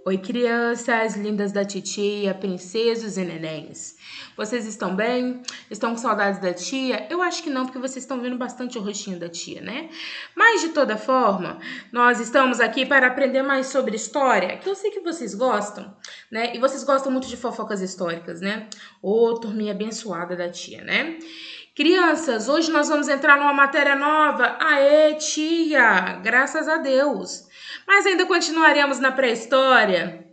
Oi, crianças lindas da titia, princesos e nenéns. Vocês estão bem? Estão com saudades da tia? Eu acho que não, porque vocês estão vendo bastante o rostinho da tia, né? Mas, de toda forma, nós estamos aqui para aprender mais sobre história, que eu sei que vocês gostam, né? E vocês gostam muito de fofocas históricas, né? Ô, turminha abençoada da tia, né? Crianças, hoje nós vamos entrar numa matéria nova. Aê, tia! Graças a Deus! Mas ainda continuaremos na pré-história.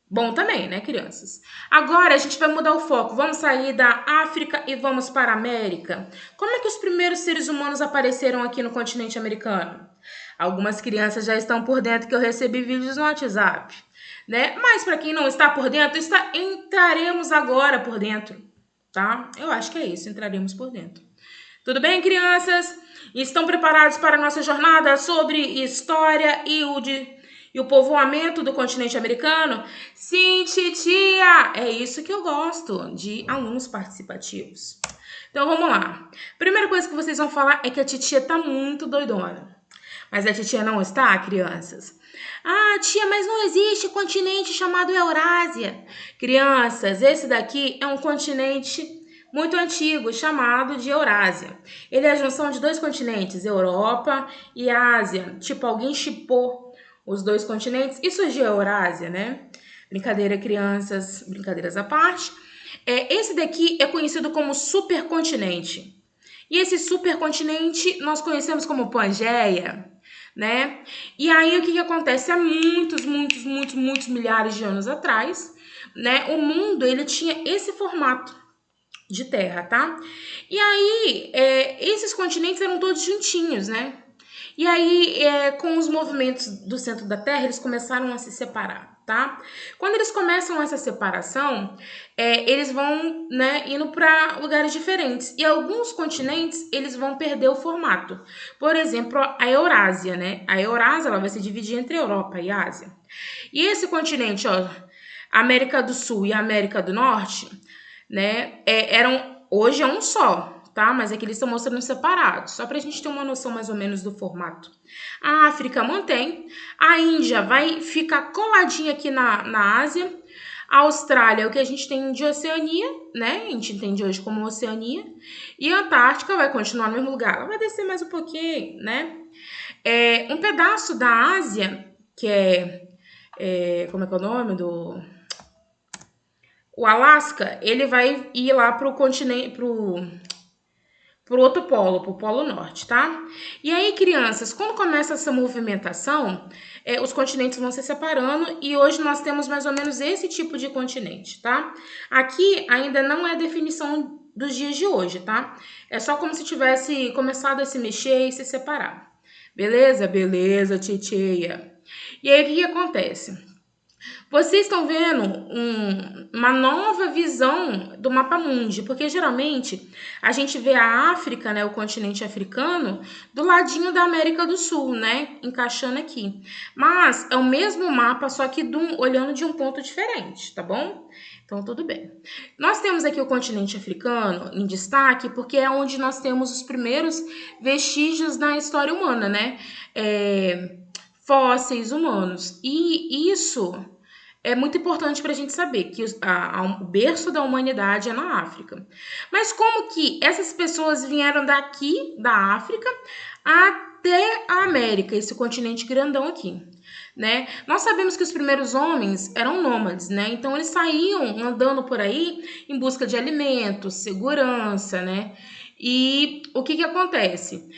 Bom também, né, crianças? Agora a gente vai mudar o foco. Vamos sair da África e vamos para a América. Como é que os primeiros seres humanos apareceram aqui no continente americano? Algumas crianças já estão por dentro que eu recebi vídeos no WhatsApp, né? Mas para quem não está por dentro, entraremos agora por dentro, tá? Eu acho que é isso, entraremos por dentro. Tudo bem, crianças? Estão preparados para a nossa jornada sobre história e o povoamento do continente americano? Sim, titia! É isso que eu gosto, de alunos participativos. Então, vamos lá. Primeira coisa que vocês vão falar é que a titia tá muito doidona. Mas a titia não está, crianças? Ah, tia, mas não existe continente chamado Eurásia. Crianças, esse daqui é um continente muito antigo, chamado de Eurásia. Ele é a junção de dois continentes, Europa e Ásia. Tipo, alguém chipou os dois continentes e surgiu a Eurásia, né? Brincadeira, crianças, brincadeiras à parte. Esse daqui é conhecido como supercontinente. E esse supercontinente nós conhecemos como Pangeia, né? E aí o que acontece? Há muitos milhares de anos atrás, né? O mundo, ele tinha esse formato de terra, tá? E aí, esses continentes eram todos juntinhos, né? E aí, com os movimentos do centro da Terra, eles começaram a se separar, tá? Quando eles começam essa separação, eles vão, né, indo para lugares diferentes. E alguns continentes, eles vão perder o formato. Por exemplo, a Eurásia, né? A Eurásia, ela vai se dividir entre Europa e Ásia. E esse continente, ó, América do Sul e América do Norte, né, hoje é um só, tá? Mas aqui eles estão mostrando separados, só pra gente ter uma noção mais ou menos do formato. A África mantém, a Índia vai ficar coladinha aqui na Ásia, a Austrália, o que a gente tem de Oceania, né? A gente entende hoje como Oceania, e a Antártica vai continuar no mesmo lugar, ela vai descer mais um pouquinho, né? Um pedaço da Ásia, que como é que é o nome do... O Alasca, ele vai ir lá pro continente, pro outro polo, pro Polo Norte, tá? E aí, crianças, quando começa essa movimentação, os continentes vão se separando e hoje nós temos mais ou menos esse tipo de continente, tá? Aqui ainda não é definição dos dias de hoje, tá? É só como se tivesse começado a se mexer e se separar. Beleza? Beleza, titia. E aí, o que acontece? Vocês estão vendo uma nova visão do mapa mundi, porque geralmente a gente vê a África, né, o continente africano, do ladinho da América do Sul, né, encaixando aqui. Mas é o mesmo mapa, só que olhando de um ponto diferente, tá bom? Então, tudo bem. Nós temos aqui o continente africano em destaque, porque é onde nós temos os primeiros vestígios da história humana, né? Fósseis humanos. E isso é muito importante para a gente saber que o berço da humanidade é na África. Mas como que essas pessoas vieram daqui, da África, até a América, esse continente grandão aqui, né? Nós sabemos que os primeiros homens eram nômades, né? Então eles saíam andando por aí em busca de alimentos, segurança, né? E o que acontece?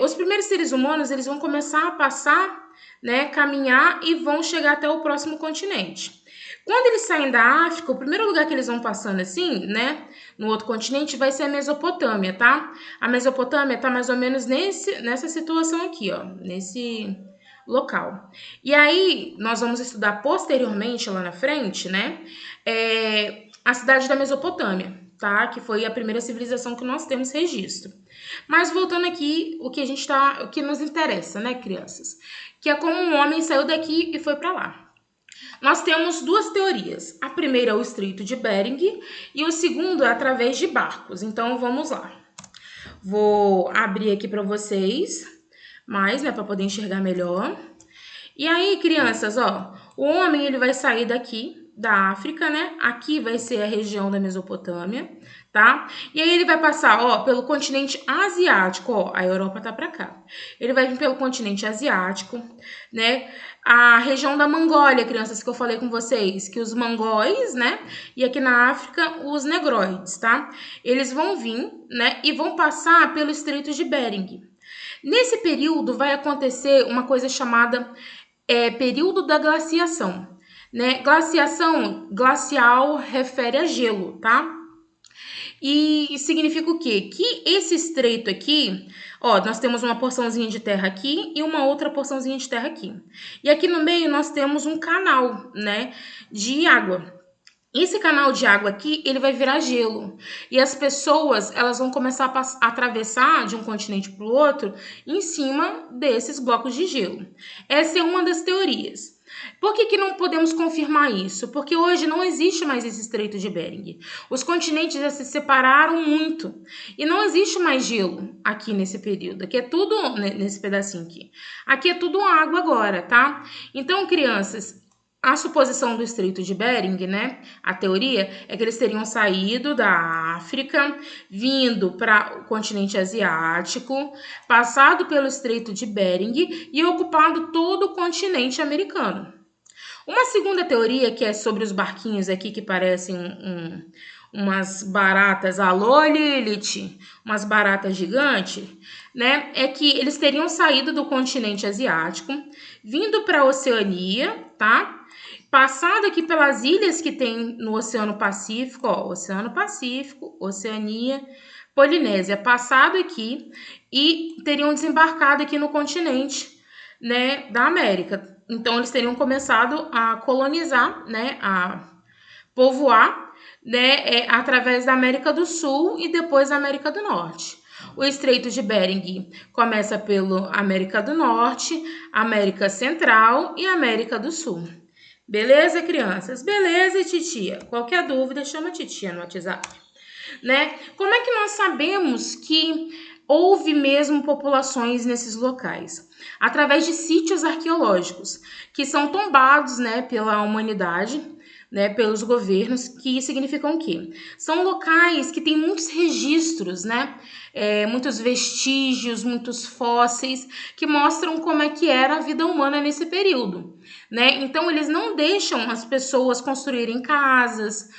Os primeiros seres humanos, eles vão começar a passar, né, caminhar e vão chegar até o próximo continente. Quando eles saem da África, o primeiro lugar que eles vão passando assim, né, no outro continente, vai ser a Mesopotâmia, tá? A Mesopotâmia tá mais ou menos nessa situação aqui, ó, nesse local. E aí, nós vamos estudar posteriormente, lá na frente, né, a cidade da Mesopotâmia, tá? Que foi a primeira civilização que nós temos registro. Mas voltando aqui, o que nos interessa, né, crianças? Que é como um homem saiu daqui e foi para lá. Nós temos duas teorias. A primeira é o Estreito de Bering e o segundo é através de barcos. Então, vamos lá. Vou abrir aqui para vocês, mais, né, para poder enxergar melhor. E aí, crianças, ó, O homem, ele vai sair daqui, da África, né? Aqui vai ser a região da Mesopotâmia, tá? E aí ele vai passar, ó, pelo continente asiático, ó, a Europa tá para cá. Ele vai vir pelo continente asiático, né? A região da Mongólia, crianças, que eu falei com vocês, que os mongóis, né? E aqui na África, os negroides, tá? Eles vão vir, né? E vão passar pelo Estreito de Bering. Nesse período vai acontecer uma coisa chamada período da glaciação, né? Glacial refere a gelo, tá? E significa o quê? Que esse estreito aqui, ó, nós temos uma porçãozinha de terra aqui e uma outra porçãozinha de terra aqui. E aqui no meio nós temos um canal, né, de água. Esse canal de água aqui, ele vai virar gelo. E as pessoas, elas vão começar a atravessar de um continente para o outro em cima desses blocos de gelo. Essa é uma das teorias. Por que não podemos confirmar isso? Porque hoje não existe mais esse Estreito de Bering. Os continentes já se separaram muito. E não existe mais gelo aqui nesse período. Aqui é tudo, nesse pedacinho aqui. Aqui é tudo água agora, tá? Então, crianças, a suposição do Estreito de Bering, né? A teoria é que eles teriam saído da África, vindo para o continente asiático, passado pelo Estreito de Bering e ocupado todo o continente americano. Uma segunda teoria, que é sobre os barquinhos aqui que parecem umas baratas, alô Lilith, umas baratas gigantes, né? É que eles teriam saído do continente asiático, vindo para a Oceania, tá? Passado aqui pelas ilhas que tem no Oceano Pacífico, ó, Oceano Pacífico, Oceania, Polinésia, passado aqui e teriam desembarcado aqui no continente, né, da América. Então eles teriam começado a colonizar, né, a povoar, né, através da América do Sul e depois da América do Norte. O Estreito de Bering começa pelo América do Norte, América Central e América do Sul. Beleza, crianças? Beleza, titia. Qualquer dúvida, chama a titia no WhatsApp. Né? Como é que nós sabemos que houve mesmo populações nesses locais? Através de sítios arqueológicos, que são tombados, né, pela humanidade, né, pelos governos, que significam o quê? São locais que têm muitos registros, né, muitos vestígios, muitos fósseis, que mostram como é que era a vida humana nesse período, né? Então, eles não deixam as pessoas construírem casas,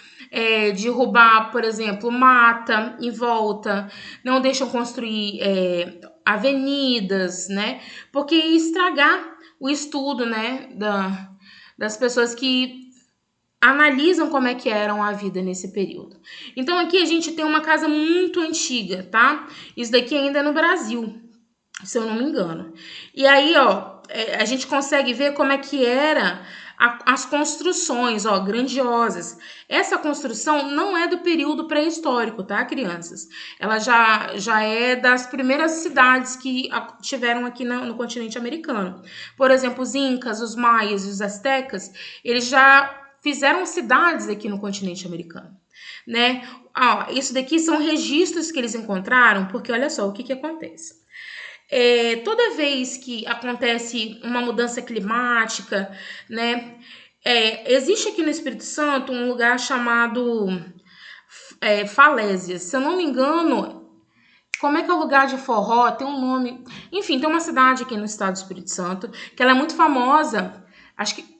derrubar, por exemplo, mata em volta, não deixam construir avenidas, né? Porque ia estragar o estudo, né, das pessoas que analisam como é que era a vida nesse período. Então aqui a gente tem uma casa muito antiga, tá? Isso daqui ainda é no Brasil, se eu não me engano. E aí, ó, a gente consegue ver como é que era as construções, ó, grandiosas. Essa construção não é do período pré-histórico, tá, crianças? Ela já é das primeiras cidades que tiveram aqui no continente americano. Por exemplo, os incas, os maias e os astecas, eles já fizeram cidades aqui no continente americano, né? Isso daqui são registros que eles encontraram, porque olha só o que acontece. Toda vez que acontece uma mudança climática, né? Existe aqui no Espírito Santo um lugar chamado Falésias. Se eu não me engano, como é que é o lugar de forró? Tem um nome. Enfim, tem uma cidade aqui no estado do Espírito Santo que ela é muito famosa. Acho que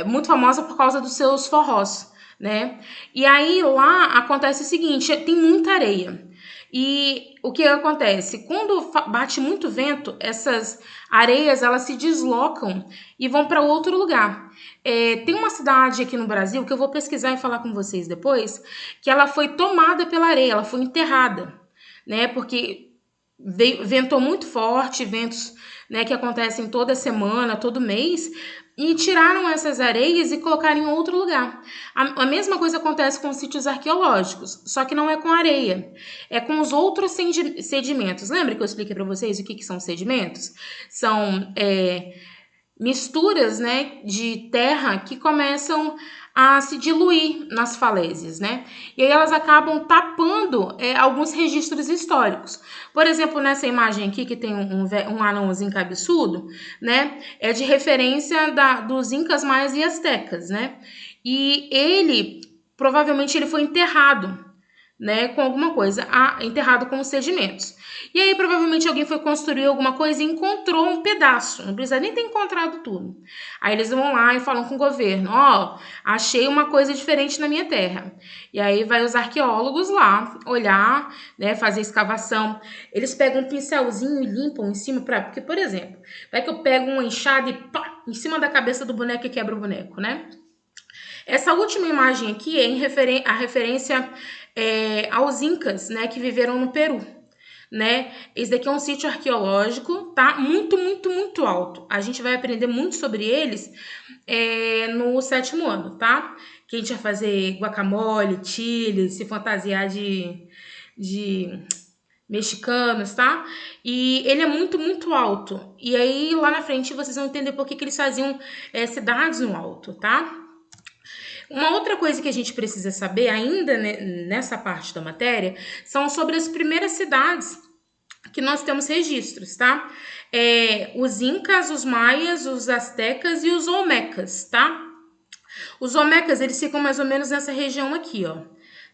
muito famosa por causa dos seus forrós, né? E aí lá acontece o seguinte, tem muita areia. E o que acontece? Quando bate muito vento, essas areias elas se deslocam e vão para outro lugar. Tem uma cidade aqui no Brasil que eu vou pesquisar e falar com vocês depois, que ela foi tomada pela areia, ela foi enterrada, né? Porque ventou muito forte, ventos, né, que acontecem toda semana, todo mês, e tiraram essas areias e colocaram em outro lugar. A mesma coisa acontece com sítios arqueológicos, só que não é com areia, é com os outros sedimentos. Lembra que eu expliquei para vocês o que são sedimentos? São misturas, né, de terra que começam a se diluir nas falésias, né? E aí elas acabam tapando alguns registros históricos. Por exemplo, nessa imagem aqui que tem um anãozinho cabeçudo, né? É de referência dos incas, maias e astecas, né? E ele, provavelmente, ele foi enterrado, né, com alguma coisa, enterrado com os sedimentos. E aí, provavelmente, alguém foi construir alguma coisa e encontrou um pedaço. Não precisa nem ter encontrado tudo. Aí eles vão lá e falam com o governo: ó, achei uma coisa diferente na minha terra. E aí vai os arqueólogos lá olhar, né, fazer escavação. Eles pegam um pincelzinho e limpam em cima, porque, por exemplo, vai que eu pego uma enxada e pá, em cima da cabeça do boneco e quebra o boneco, né? Essa última imagem aqui é a referência aos incas, né, que viveram no Peru, né? Esse daqui é um sítio arqueológico, tá? Muito, muito, muito alto. A gente vai aprender muito sobre eles no 7º ano, tá? Que a gente vai fazer guacamole, chile, se fantasiar de mexicanos, tá? E ele é muito, muito alto. E aí, lá na frente, vocês vão entender por que eles faziam cidades no alto, tá? Uma outra coisa que a gente precisa saber, ainda nessa parte da matéria, são sobre as primeiras cidades que nós temos registros, tá? Os incas, os maias, os astecas e os olmecas, tá? Os olmecas, eles ficam mais ou menos nessa região aqui, ó,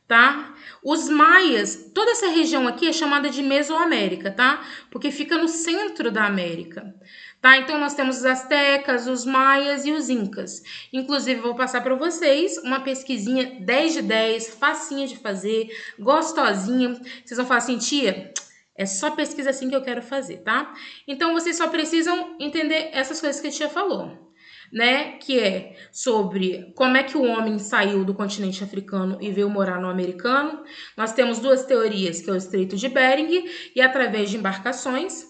tá? Os maias, toda essa região aqui é chamada de Mesoamérica, tá? Porque fica no centro da América, tá? Então, nós temos os astecas, os maias e os incas. Inclusive, vou passar para vocês uma pesquisinha 10 de 10, facinha de fazer, gostosinha. Vocês vão falar assim, tia, é só pesquisa assim que eu quero fazer, tá? Então, vocês só precisam entender essas coisas que a tia falou, né? Que é sobre como é que o homem saiu do continente africano e veio morar no americano. Nós temos duas teorias, que é o Estreito de Bering e através de embarcações.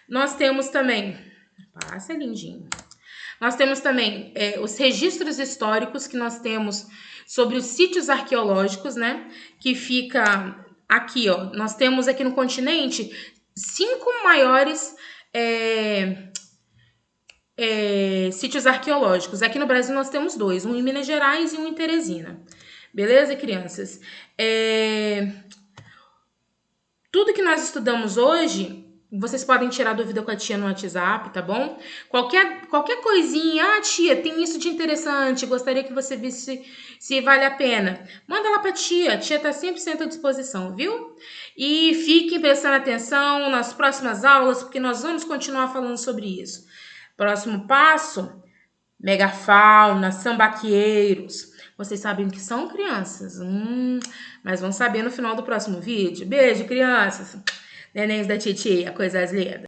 Nós temos também... Passa, lindinho. Nós temos também os registros históricos que nós temos sobre os sítios arqueológicos, né? Que fica aqui, ó. Nós temos aqui no continente 5 maiores sítios arqueológicos. Aqui no Brasil nós temos 2, um em Minas Gerais e um em Teresina. Beleza, crianças? Tudo que nós estudamos hoje, vocês podem tirar dúvida com a tia no WhatsApp, tá bom? Qualquer coisinha, tia, tem isso de interessante, gostaria que você visse se vale a pena. Manda lá pra tia, a tia tá 100% à disposição, viu? E fiquem prestando atenção nas próximas aulas, porque nós vamos continuar falando sobre isso. Próximo passo, megafauna, sambaqueiros. Vocês sabem o que são, crianças? Mas vão saber no final do próximo vídeo. Beijo, crianças. Nenéns da titia, coisas lindas.